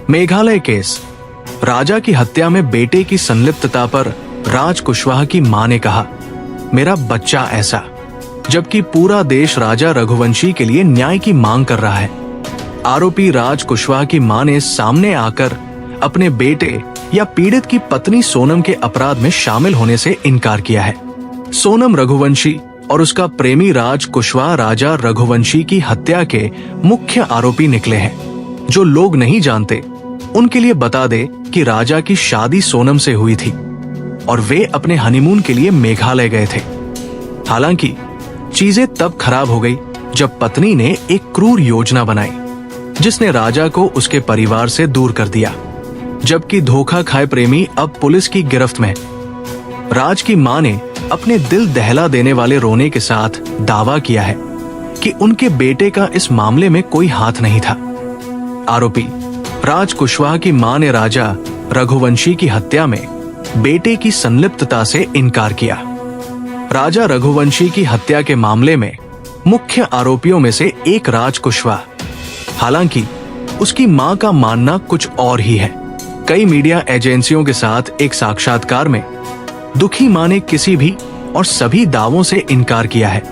Meghalaya case. राजा की हत्या में बेटे की संलिप्तता पर राज कुशवाहा की मां ने कहा, मेरा बच्चा ऐसा, जबकि पूरा देश राजा रघुवंशी के लिए न्याय की मांग कर रहा है। आरोपी राज कुशवाहा की मां ने सामने आकर अपने बेटे या पीड़ित की पत्नी सोनम के अपराध में शामिल होने से इनकार किया है। सोनम रघुवंशी और उसका प्रेमी राज कुशवाहा राजा रघुवंशी की हत्या के मुख्य आरोपी निकले हैं। जो लोग नहीं जानते उनके लिए बता दे कि राजा की शादी सोनम से हुई थी और वे अपने हनीमून के लिए मेघालय गए थे। हालांकि चीजें तब खराब हो गई जब पत्नी ने एक क्रूर योजना बनाई जिसने राजा को उसके परिवार से दूर कर दिया, जबकि धोखा खाए प्रेमी अब पुलिस की गिरफ्त में। राज की मां ने अपने दिल दहला देने वाले रोने के साथ दावा किया है कि उनके बेटे का इस मामले में कोई हाथ नहीं था। आरोपी राज कुशवाहा की मां ने राजा रघुवंशी की हत्या में बेटे की संलिप्तता से इनकार किया। राजा रघुवंशी की हत्या के मामले में मुख्य आरोपियों में से एक राज कुशवाहा, हालांकि उसकी मां का मानना कुछ और ही है। कई मीडिया एजेंसियों के साथ एक साक्षात्कार में दुखी मां ने किसी भी और सभी दावों से इनकार किया है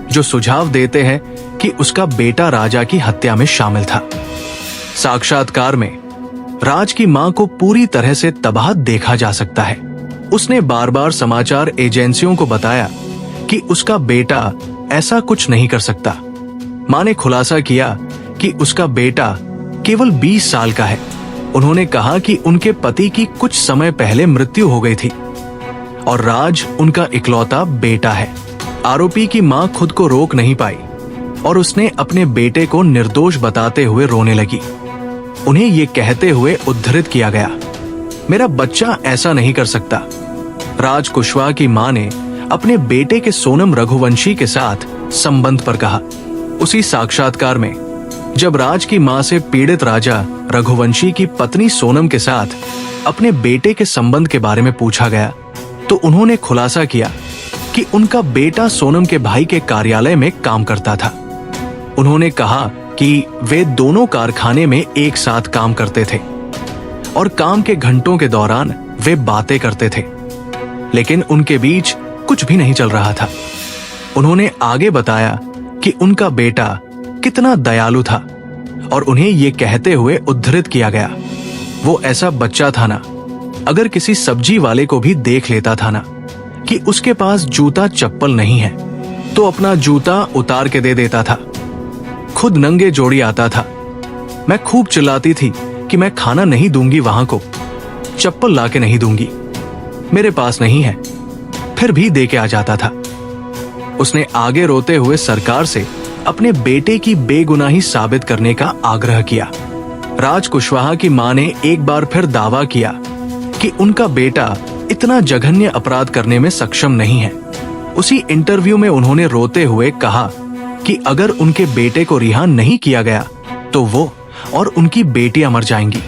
जो सुझाव देते हैं कि उसका बेटा राजा की हत्या में शामिल था। साक्षात्कार में राज की मां को पूरी तरह से तबाह देखा जा सकता है। उसने बार बार समाचार एजेंसियों को बताया कि उसका बेटा ऐसा कुछ नहीं कर सकता। मां ने खुलासा किया कि उसका बेटा केवल 20 साल का है। उन्होंने कहा कि उनके पति की कुछ समय पहले मृत्यु हो गई थी और राज उनका इकलौता बेटा है। आरोपी की मां खुद को रोक नहीं पाई और उसने अपने बेटे को निर्दोष बताते हुए रोने लगी। उन्हें ये कहते हुए उद्धृत किया गया, मेरा बच्चा ऐसा नहीं कर सकता। राज कुशवाहा की मां ने अपने बेटे के सोनम रघुवंशी के साथ संबंध पर कहा। उसी साक्षात्कार में जब राज की मां से पीड़ित राजा रघुवंशी की पत्नी सोनम के साथ अपने बेटे के संबंध के बारे में पूछा गया तो उन्होंने खुलासा किया कि उनका बेटा सोनम के भाई के कार्यालय में काम करता था। उन्होंने कहा कि वे दोनों कारखाने में एक साथ काम करते थे और काम के घंटों के दौरान वे बातें करते थे, लेकिन उनके बीच कुछ भी नहीं चल रहा था। उन्होंने आगे बताया कि उनका बेटा कितना दयालु था और उन्हें ये कहते हुए उद्धृत किया गया, वो ऐसा बच्चा था ना, अगर किसी सब्जी वाले को भी देख लेता था ना कि उसके पास जूता चप्पल नहीं है तो अपना जूता उतार के दे देता था, खुद नंगे जोड़ी आता था। मैं खूब चिल्लाती थी कि मैं खाना नहीं दूंगी वहां को, चप्पल लाके नहीं दूंगी, मेरे पास नहीं है, फिर भी दे के आ जाता था। उसने आगे रोते हुए सरकार से अपने बेटे की बेगुनाही साबित करने का आग्रह किया। राज कुशवाहा की मां ने एक बार फिर दावा किया कि उनका बेटा इतना जघन्य अपराध करने में सक्षम नहीं है। उसी इंटरव्यू में उन्होंने रोते हुए कहा कि अगर उनके बेटे को रिहा नहीं किया गया तो वो और उनकी बेटियां मर जाएंगी।